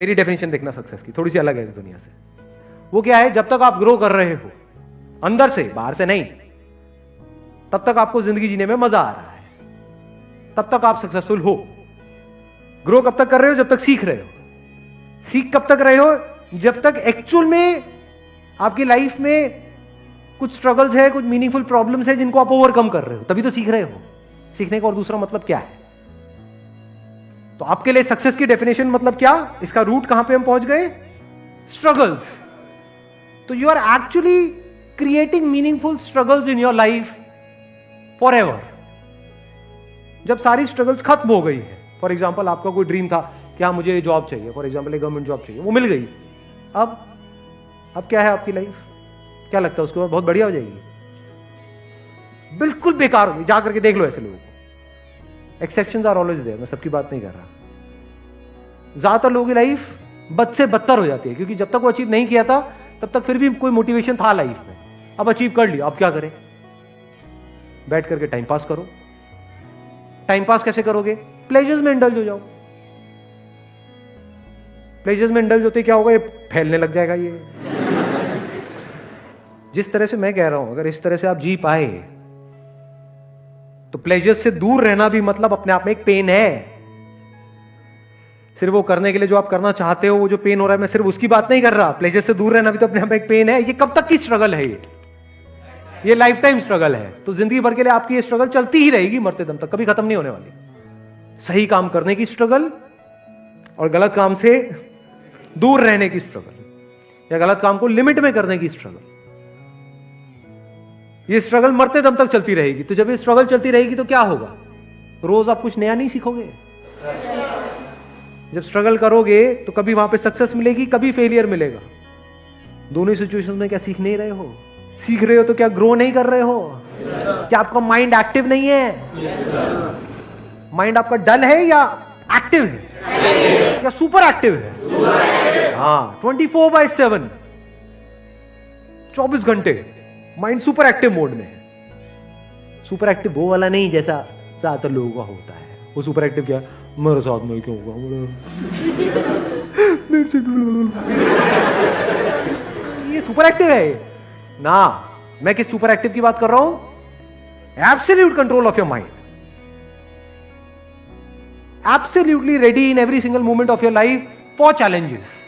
मेरी डेफिनेशन देखना सक्सेस की थोड़ी सी अलग है इस दुनिया से। वो क्या है, जब तक आप ग्रो कर रहे हो अंदर से, बाहर से नहीं, तब तक आपको जिंदगी जीने में मजा आ रहा है, तब तक आप सक्सेसफुल हो। ग्रो कब तक कर रहे हो? जब तक सीख रहे हो। सीख कब तक रहे हो? जब तक एक्चुअल में आपकी लाइफ में कुछ स्ट्रगल्स है, कुछ मीनिंगफुल प्रॉब्लम्स है जिनको आप ओवरकम कर रहे हो, तभी तो सीख रहे हो। सीखने का और दूसरा मतलब क्या है? तो आपके लिए सक्सेस की डेफिनेशन मतलब क्या? इसका रूट कहां पे हम पहुंच गए? स्ट्रगल्स। तो you are actually creating meaningful struggles in your life forever. जब सारी स्ट्रगल्स खत्म हो गई है, फॉर एग्जाम्पल आपका कोई ड्रीम था कि हाँ मुझे जॉब चाहिए, फॉर एग्जाम्पल एक गवर्नमेंट जॉब चाहिए, वो मिल गई, अब क्या है आपकी लाइफ? क्या लगता है उसके बाद बहुत बढ़िया हो जाएगी? बिल्कुल बेकार होगी। जा करके देख लो ऐसे लोगों को। एक्सेप्शंस आर ऑलवेज देयर, मैं सबकी बात नहीं कर रहा। ज्यादातर लोगों की लाइफ बद से बदतर हो जाती है, क्योंकि जब तक वो अचीव नहीं किया था तब तक फिर भी कोई मोटिवेशन था लाइफ में। अब अचीव कर लिया, अब क्या करें? बैठ करके टाइम पास करो। टाइम पास कैसे करोगे? प्लेजर्स में इंडल्ज हो जाओ। प्लेजर्स में इंडल्ज होते क्या होगा? ये फैलने लग जाएगा। ये जिस तरह से मैं कह रहा हूं, अगर इस तरह से आप जी पाए तो प्लेजर्स से दूर रहना भी मतलब अपने आप में एक पेन है। सिर्फ वो करने के लिए जो आप करना चाहते हो, वो जो पेन हो रहा है, मैं सिर्फ उसकी बात नहीं कर रहा। प्लेजर से दूर रहना भी तो अपने आप में एक पेन है। ये कब तक की स्ट्रगल है? ये लाइफ टाइम स्ट्रगल है। तो जिंदगी भर के लिए आपकी ये स्ट्रगल चलती ही रहेगी, मरते दम तक, कभी खत्म नहीं होने वाली। सही काम करने की स्ट्रगल और गलत काम से दूर रहने की स्ट्रगल, या गलत काम को लिमिट में करने की स्ट्रगल। ये स्ट्रगल मरते दम तक चलती रहेगी। तो जब ये स्ट्रगल चलती रहेगी तो क्या होगा? रोज आप कुछ नया नहीं सीखोगे। जब स्ट्रगल करोगे तो कभी वहां पे सक्सेस मिलेगी, कभी फेलियर मिलेगा। दोनों सिचुएशंस में क्या सीख नहीं रहे हो? सीख रहे हो तो क्या ग्रो नहीं कर रहे हो? क्या आपका माइंड एक्टिव नहीं है? माइंड आपका डल है या एक्टिव है या सुपर एक्टिव है? हाँ, 24/7, 24 घंटे माइंड सुपर एक्टिव मोड में है। सुपर एक्टिव वो वाला नहीं जैसा ज्यादातर लोगों का होता है। वो सुपर एक्टिव क्या? मेरे साथ में क्यों होगा? ये सुपर एक्टिव है ना। मैं किस सुपर एक्टिव की बात कर रहा हूं? Absolute control of your mind, absolutely ready in every single moment of your life for challenges.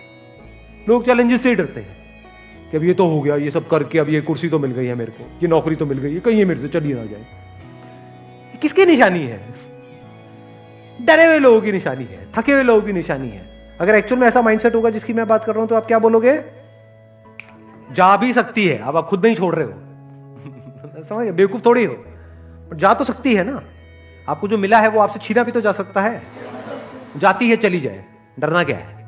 लोग चैलेंजेस से ही डरते हैं कि अब ये तो हो गया, ये सब करके अब ये कुर्सी तो मिल गई है मेरे को, ये नौकरी तो मिल गई है, कहीं ये मेरे से चली ना जाए। किसकी निशानी है? डरे हुए लोगों की निशानी है, थके हुए लोगों की निशानी है। अगर एक्चुअल में ऐसा माइंडसेट होगा जिसकी मैं बात कर रहा हूं, तो आप क्या बोलोगे? जा भी सकती है। अब आप खुद नहीं छोड़ रहे हो। समझ, बेवकूफ थोड़ी हो, पर जा तो सकती है ना। आपको जो मिला है वो आपसे छीना भी तो जा सकता है। जाती है, चली जाए, डरना क्या है?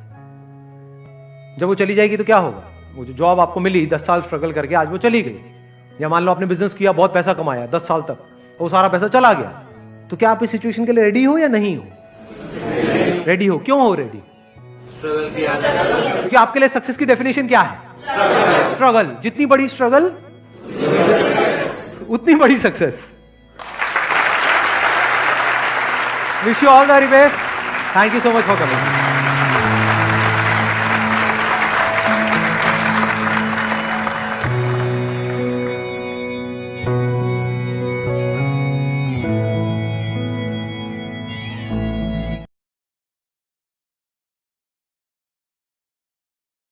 जब वो चली जाएगी तो क्या होगा? वो जो जॉब आपको मिली 10 साल स्ट्रगल करके, आज वो चली गई। या मान लो आपने बिजनेस किया, बहुत पैसा कमाया 10 साल तक, वो सारा पैसा चला गया। तो क्या आप इस सिचुएशन के लिए रेडी हो या नहीं हो? रेडी हो। क्यों हो रेडी? क्योंकि आपके लिए सक्सेस की डेफिनेशन क्या है? स्ट्रगल। जितनी बड़ी स्ट्रगल उतनी बड़ी success. Wish you all the very best. Thank you so much for coming.